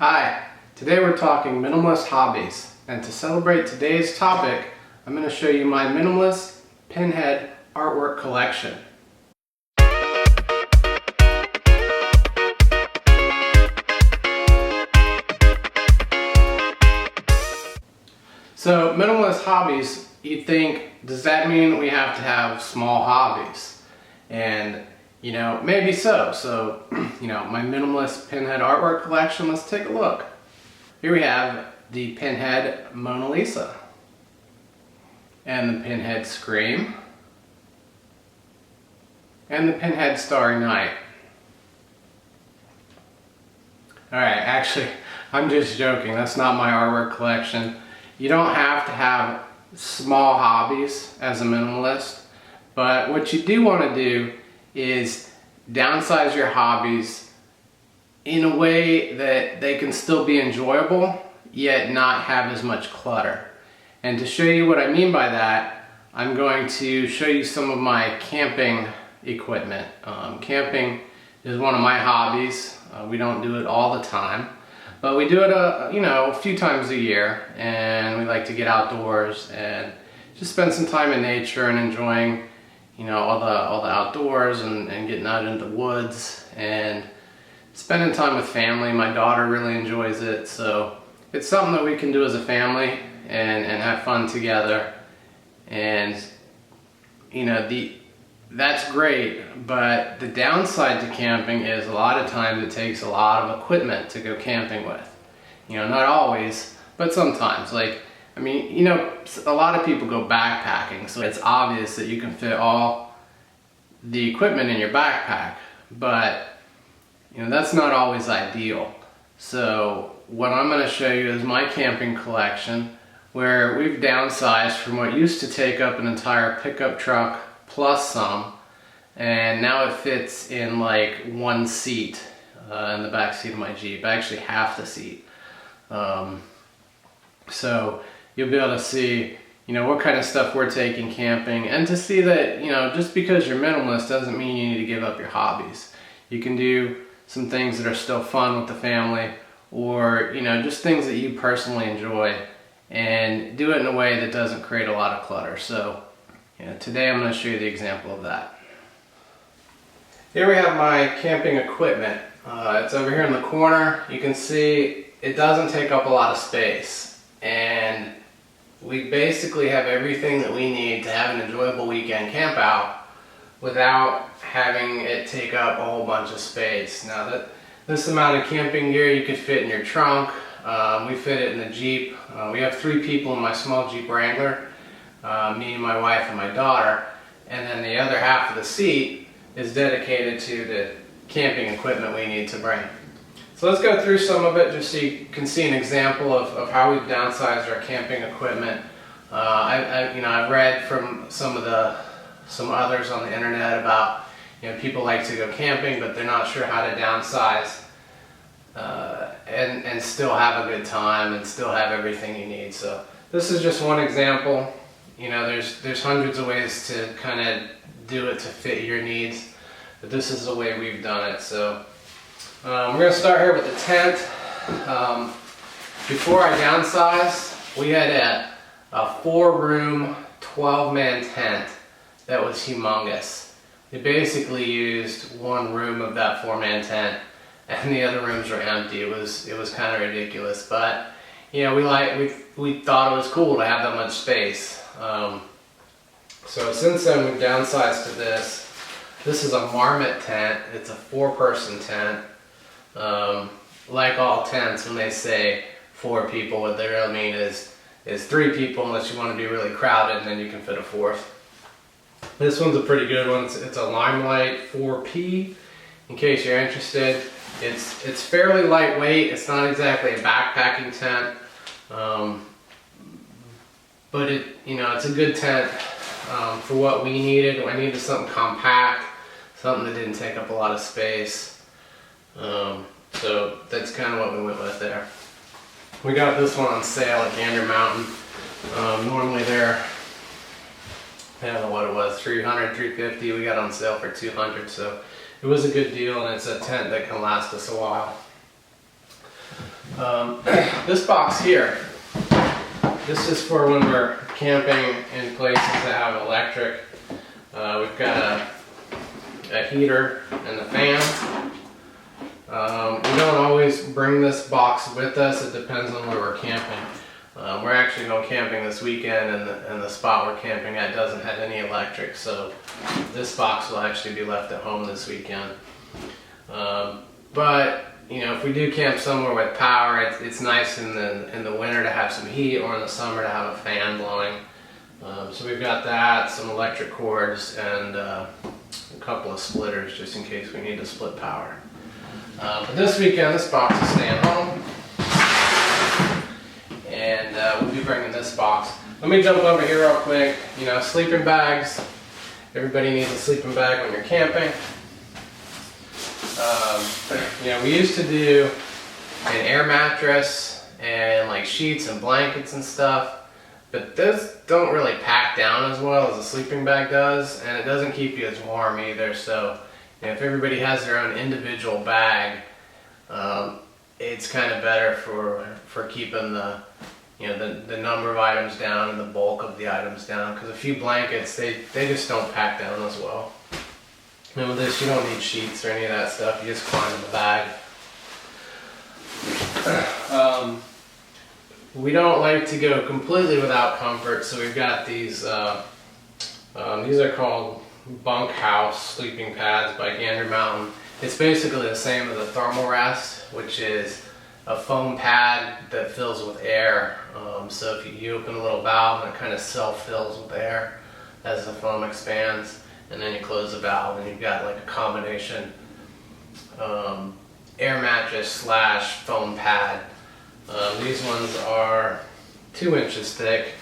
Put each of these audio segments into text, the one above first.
Hi, today we're talking minimalist hobbies, and to celebrate today's topic, I'm going to show you my minimalist pinhead artwork collection. So minimalist hobbies, you'd think, does that mean we have to have small hobbies? And maybe so. So, my minimalist pinhead artwork collection, let's take a look. Here we have the pinhead Mona Lisa, and the pinhead Scream, and the pinhead Starry Night. Alright, actually, I'm just joking. That's not my artwork collection. You don't have to have small hobbies as a minimalist, but what you do want to do is downsize your hobbies in a way that they can still be enjoyable yet not have as much clutter. And to show you what I mean by that, I'm going to show you some of my camping equipment. Camping is one of my hobbies. We don't do it all the time, but we do it a few times a year, and we like to get outdoors and just spend some time in nature and enjoying all the outdoors and getting out into the woods and spending time with family. My daughter really enjoys it, so it's something that we can do as a family and have fun together. And that's great, but the downside to camping is a lot of times it takes a lot of equipment to go camping with. Not always, but sometimes. A lot of people go backpacking, so it's obvious that you can fit all the equipment in your backpack, but that's not always ideal. So what I'm going to show you is my camping collection, where we've downsized from what used to take up an entire pickup truck plus some, and now it fits in like one seat in the back seat of my Jeep, actually half the seat. So you'll be able to see, what kind of stuff we're taking camping, and to see that, just because you're minimalist doesn't mean you need to give up your hobbies. You can do some things that are still fun with the family, or, just things that you personally enjoy, and do it in a way that doesn't create a lot of clutter. So, today I'm going to show you the example of that. Here we have my camping equipment. It's over here in the corner. You can see it doesn't take up a lot of space, and we basically have everything that we need to have an enjoyable weekend camp out without having it take up a whole bunch of space. Now, this amount of camping gear you could fit in your trunk. We fit it in the Jeep. We have 3 people in my small Jeep Wrangler, me, my wife, and my daughter, and then the other half of the seat is dedicated to the camping equipment we need to bring. So let's go through some of it just so you can see an example of how we've downsized our camping equipment. I've read from some others on the internet about people like to go camping, but they're not sure how to downsize and still have a good time and still have everything you need. So this is just one example. There's hundreds of ways to kind of do it to fit your needs, but this is the way we've done it. So we're going to start here with the tent. Before I downsized, we had a 4-room, 12-man tent that was humongous. We basically used one room of that 4-man tent, and the other rooms were empty. It was kind of ridiculous, but we thought it was cool to have that much space. So since then we've downsized to this. This is a marmot tent. It's a 4-person tent. Like all tents, when they say 4 people, what they really mean is 3 people, unless you want to be really crowded, and then you can fit a 4th. This one's a pretty good one. It's a Limelight 4P, in case you're interested. It's fairly lightweight. It's not exactly a backpacking tent, but it's a good tent for what we needed. I needed something compact, something that didn't take up a lot of space. So that's kind of what we went with there. We got this one on sale at Gander Mountain. Normally they're, I don't know what it was, $300, $350. We got on sale for $200, so it was a good deal, and it's a tent that can last us a while. This box here, this is for when we're camping in places that have electric. We've got a heater and a fan. We don't always bring this box with us. It depends on where we're camping. We're actually going camping this weekend, and the spot we're camping at doesn't have any electric, so this box will actually be left at home this weekend. But you know, if we do camp somewhere with power, it's nice in the winter to have some heat, or in the summer to have a fan blowing. So we've got that, some electric cords, and a couple of splitters just in case we need to split power. But this weekend, this box is staying home, and we'll be bringing this box. Let me jump over here real quick. You know, sleeping bags. Everybody needs a sleeping bag when you're camping. You know, we used to do an air mattress and like sheets and blankets and stuff, but those don't really pack down as well as a sleeping bag does, and it doesn't keep you as warm either. So you know, if everybody has their own individual bag, it's kind of better for keeping the number of items down and the bulk of the items down, because a few blankets, they just don't pack down as well. And with this, you don't need sheets or any of that stuff. You just climb in the bag. We don't like to go completely without comfort, so we've got these. These are called bunkhouse sleeping pads by Gander Mountain. It's basically the same as a thermal rest, which is a foam pad that fills with air. So if you open a little valve, and it kind of self-fills with air as the foam expands. And then you close the valve, and you've got like a combination air mattress slash foam pad. These ones are 2 inches thick.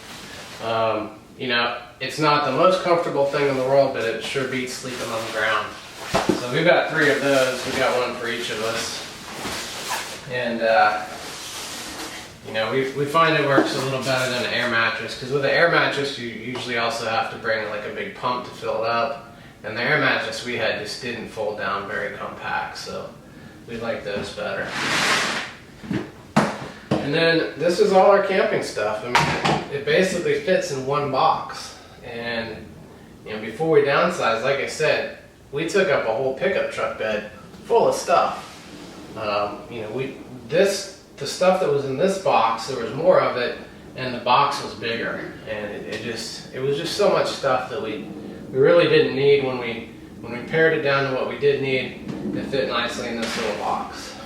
You know, it's not the most comfortable thing in the world, but it sure beats sleeping on the ground. So we've got 3 of those. We've got one for each of us. And you know, we find it works a little better than an air mattress, because with an air mattress you usually also have to bring like a big pump to fill it up, and the air mattress we had just didn't fold down very compact, so we like those better. And then this is all our camping stuff. I mean, it basically fits in one box. And you know, before we downsized, like I said, we took up a whole pickup truck bed full of stuff. You know, the stuff that was in this box, there was more of it, and the box was bigger, and it was just so much stuff that we really didn't need. When we pared it down to what we did need, it fit nicely in this little box.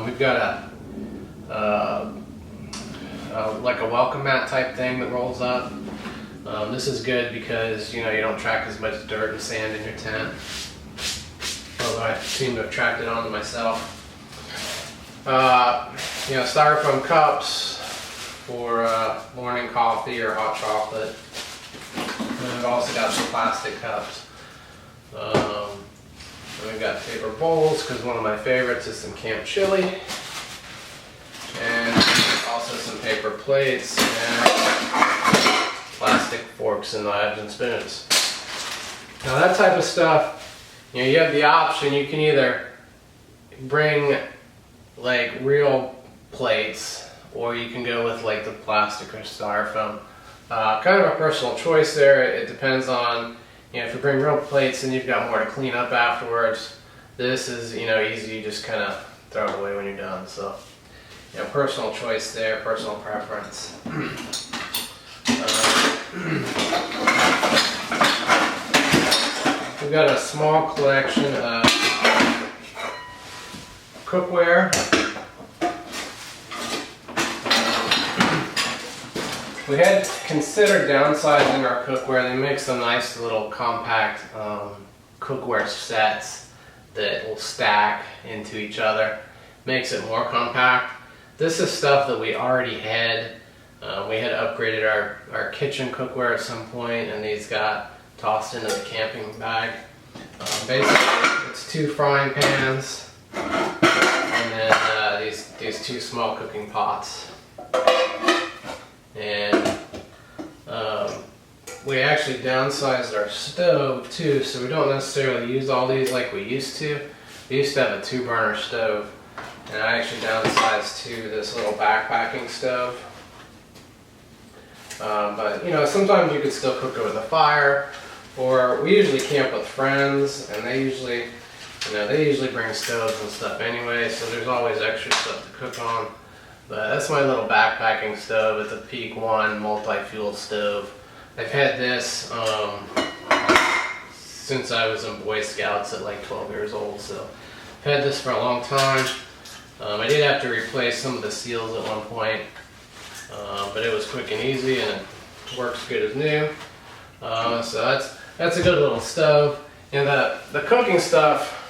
We've got like a welcome mat type thing that rolls up. This is good because you know, you don't track as much dirt and sand in your tent, although I seem to have tracked it onto myself. You know, styrofoam cups for morning coffee or hot chocolate. And we've also got some plastic cups. And we've got paper bowls, because one of my favorites is some camp chili. And also some paper plates and plastic forks and knives and spoons. Now that type of stuff, you know, you have the option. You can either bring like real plates, or you can go with like the plastic or styrofoam. Kind of a personal choice there. It depends on, you know, if you bring real plates, then you've got more to clean up afterwards. This is, you know, easy. You just kind of throw it away when you're done. So, you know, personal choice there, personal preference. We've got a small collection of cookware. We had considered downsizing our cookware. They make some nice little compact cookware sets that will stack into each other. Makes it more compact. This is stuff that we already had. We had upgraded our kitchen cookware at some point, and these got tossed into the camping bag. Basically, it's 2 frying pans, and then these 2 small cooking pots. And we actually downsized our stove too, so we don't necessarily use all these like we used to. We used to have a 2-burner stove, And I actually downsized to this little backpacking stove. But you know, sometimes you could still cook over the fire, or we usually camp with friends, and they usually bring stoves and stuff anyway, so there's always extra stuff to cook on. But that's my little backpacking stove. It's a Peak 1 multi-fuel stove. I've had this since I was in Boy Scouts at like 12 years old, so I've had this for a long time. I did have to replace some of the seals at one point, but it was quick and easy, and it works good as new. So that's a good little stove. And the cooking stuff,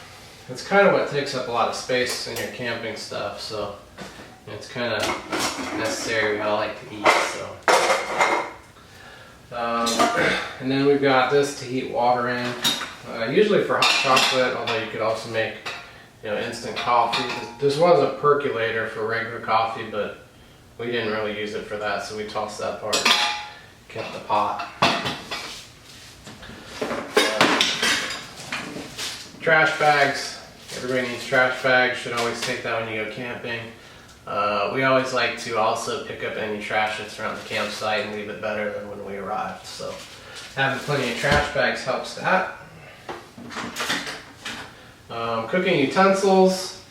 it's kind of what takes up a lot of space in your camping stuff, so it's kind of necessary. I like to eat, so. And then we've got this to heat water in, usually for hot chocolate, although you could also make, you know, instant coffee. This was a percolator for regular coffee, but we didn't really use it for that, so we tossed that part, kept the pot. Trash bags. Everybody needs trash bags. Should always take that when you go camping. We always like to also pick up any trash that's around the campsite and leave it better than when we arrived. So having plenty of trash bags helps that. Cooking utensils.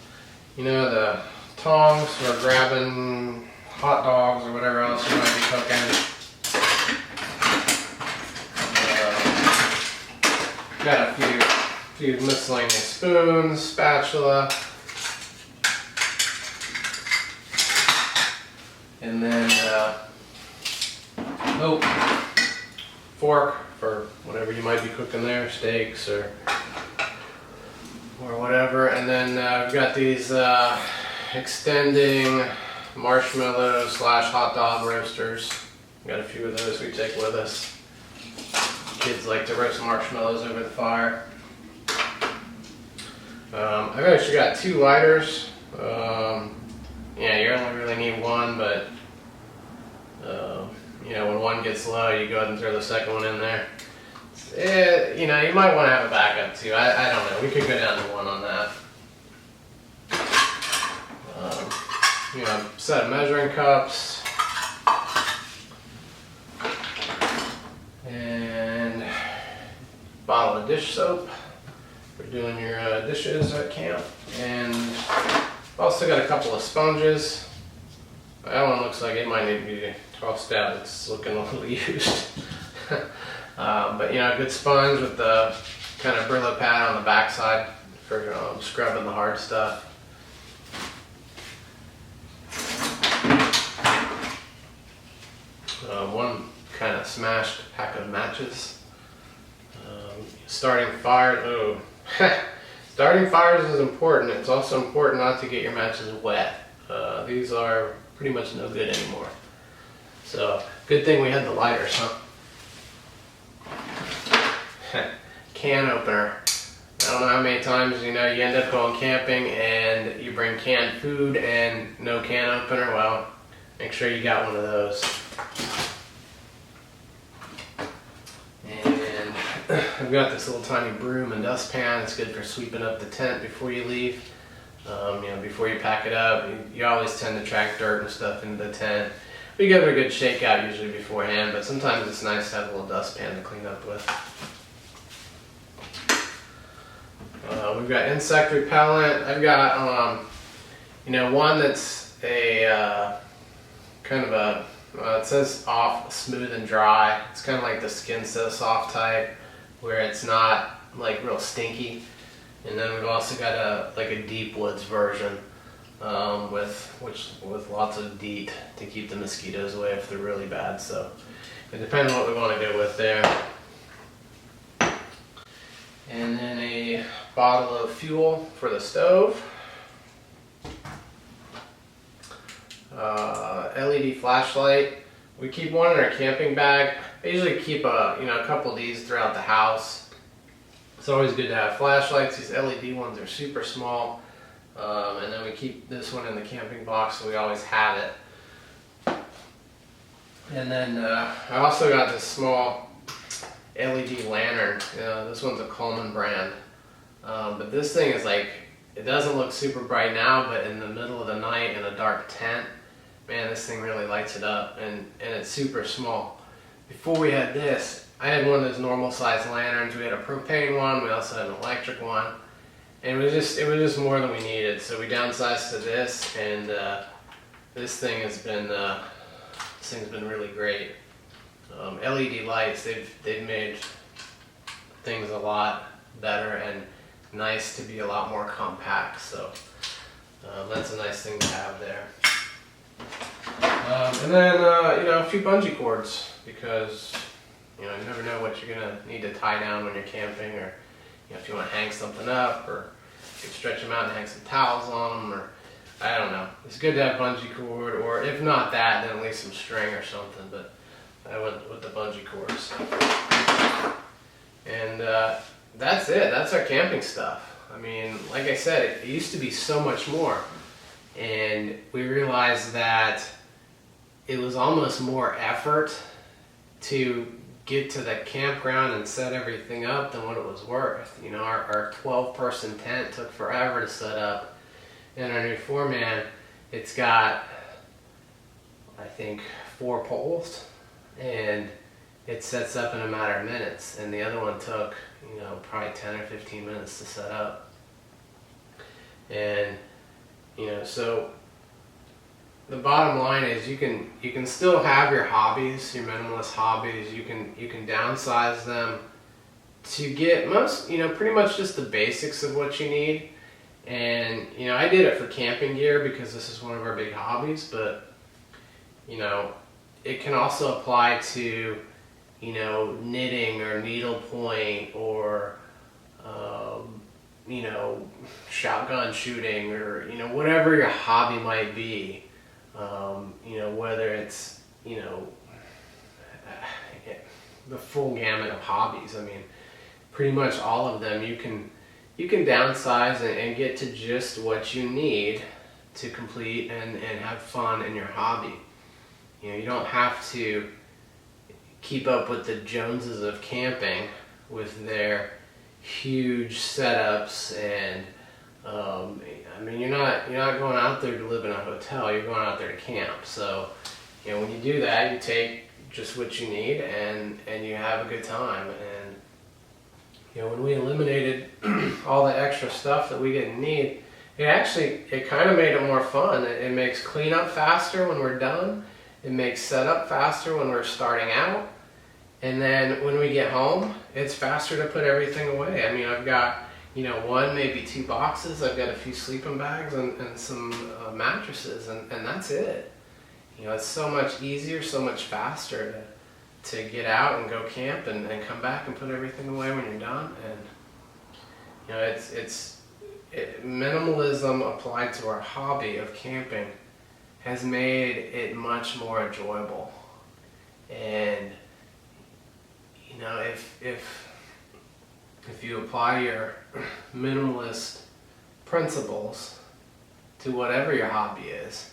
You know, the tongs for grabbing hot dogs or whatever else you might be cooking. Got a few miscellaneous spoons, spatula, and then fork for whatever you might be cooking there, steaks or whatever. And then we've got these extending marshmallow / hot dog roasters. We've got a few of those we take with us. Kids like to roast marshmallows over the fire. I've actually got 2 lighters. Yeah, you only really need one, but you know, when one gets low, you go ahead and throw the second one in there. You know, you might want to have a backup too. I don't know. We could go down to 1 on that. You know, set of measuring cups. And bottle of dish soap for doing your dishes at camp. And also got a couple of sponges. That one looks like it might need to be tossed out. It's looking a little used. But you know, a good sponge with the kind of Brillo pad on the backside for scrubbing the hard stuff. One kind of smashed pack of matches. Starting fires. Starting fires is important. It's also important not to get your matches wet. These are pretty much no good anymore. So good thing we had the lighters, huh? Can opener. I don't know how many times, you know, you end up going camping and you bring canned food and no can opener. Well, make sure you got one of those. And I've got this little tiny broom and dustpan. It's good for sweeping up the tent before you leave. You know, before you pack it up, you always tend to track dirt and stuff into the tent. We give it a good shake out usually beforehand, but sometimes it's nice to have a little dustpan to clean up with. We've got insect repellent. I've got, you know, one that's a kind of a, it says off, smooth and dry. It's kind of like the Skin So Soft type, where it's not like real stinky. And then we've also got like a deep woods version with lots of DEET to keep the mosquitoes away if they're really bad. So it depends on what we want to go with there. And then a bottle of fuel for the stove. LED flashlight. We keep one in our camping bag. I usually keep a couple of these throughout the house. It's always good to have flashlights. These LED ones are super small. And then we keep this one in the camping box, so we always have it. And then I also got this small LED lantern. This one's a Coleman brand. But this thing is like it doesn't look super bright now, but in the middle of the night in a dark tent, man, this thing really lights it up, and it's super small. Before we had this, I had one of those normal size lanterns. We had a propane one, we also had an electric one, and it was just more than we needed. So we downsized to this, and this thing's been really great. LED lights, they've made things a lot better and nice to be a lot more compact. So that's a nice thing to have there. And then a few bungee cords, because you never know what you're gonna need to tie down when you're camping, or if you want to hang something up, or you can stretch them out and hang some towels on them, or I don't know. It's good to have bungee cord, or if not that, then at least some string or something. But I went with the bungee cords. And that's it. That's our camping stuff. I mean, like I said, it used to be so much more, and we realized that it was almost more effort to get to the campground and set everything up than what it was worth. Our 12-person tent took forever to set up, and our new 4-man, it's got, I think, 4 poles, and it sets up in a matter of minutes, and the other one took, probably 10 or 15 minutes to set up. And, so the bottom line is you can still have your hobbies, your minimalist hobbies. You can downsize them to get pretty much just the basics of what you need. And, I did it for camping gear because this is one of our big hobbies, but, it can also apply to, knitting or needlepoint, or, shotgun shooting, or, whatever your hobby might be. Whether it's, the full gamut of hobbies. I mean, pretty much all of them you can downsize and get to just what you need to complete and have fun in your hobby. You don't have to keep up with the Joneses of camping with their huge setups, and you're not going out there to live in a hotel. You're going out there to camp. So when you do that, you take just what you need and you have a good time. And when we eliminated all the extra stuff that we didn't need, it kind of made it more fun. It makes cleanup faster when we're done. It makes setup faster when we're starting out. And then when we get home, it's faster to put everything away. I mean, I've got, 1, maybe 2 boxes. I've got a few sleeping bags and some mattresses, and that's it. It's so much easier, so much faster to get out and go camp and come back and put everything away when you're done. And, minimalism applied to our hobby of camping has made it much more enjoyable. And if you apply your minimalist principles to whatever your hobby is,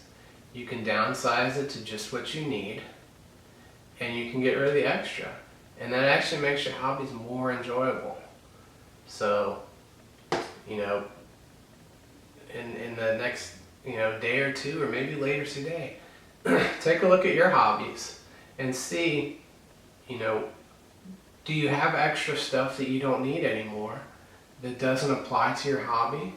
you can downsize it to just what you need, and you can get rid of the extra, and that actually makes your hobbies more enjoyable. So, in the next day or two, or maybe later today, take a look at your hobbies and see, do you have extra stuff that you don't need anymore that doesn't apply to your hobby?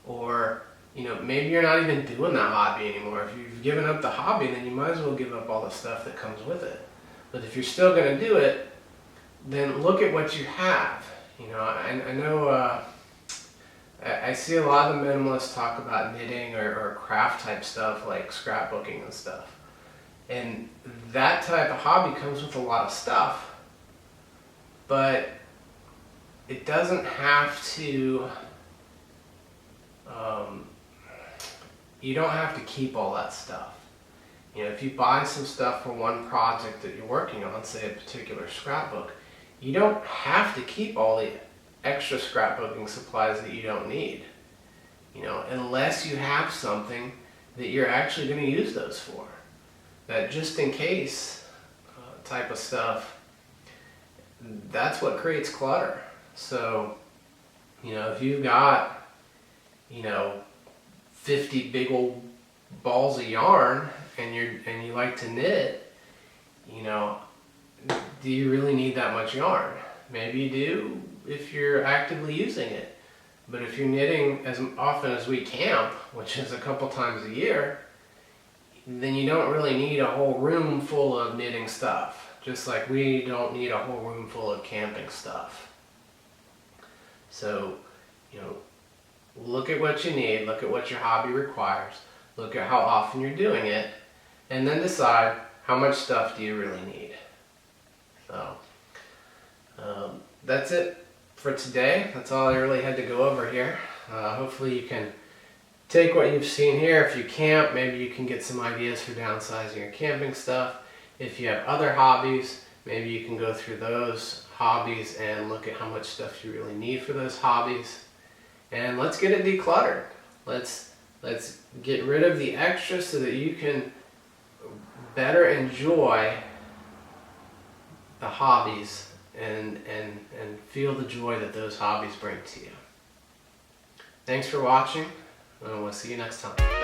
Or, maybe you're not even doing that hobby anymore. If you've given up the hobby, then you might as well give up all the stuff that comes with it. But if you're still going to do it, then look at what you have. I know I see a lot of the minimalists talk about knitting or craft type stuff, like scrapbooking and stuff. And that type of hobby comes with a lot of stuff. But it doesn't have to, you don't have to keep all that stuff. If you buy some stuff for one project that you're working on, say a particular scrapbook, you don't have to keep all the extra scrapbooking supplies that you don't need. Unless you have something that you're actually going to use those for. That just in case type of stuff, that's what creates clutter. So, if you've got, 50 big old balls of yarn and you like to knit, do you really need that much yarn? Maybe you do if you're actively using it. But if you're knitting as often as we camp, which is a couple times a year, then you don't really need a whole room full of knitting stuff. Just like we don't need a whole room full of camping stuff. So, look at what you need, look at what your hobby requires, look at how often you're doing it, and then decide how much stuff do you really need. So, that's it for today. That's all I really had to go over here. Hopefully you can take what you've seen here. If you camp, maybe you can get some ideas for downsizing your camping stuff. If you have other hobbies, maybe you can go through those hobbies and look at how much stuff you really need for those hobbies. And let's get it decluttered. Let's get rid of the extra so that you can better enjoy the hobbies and feel the joy that those hobbies bring to you. Thanks for watching, and we'll see you next time.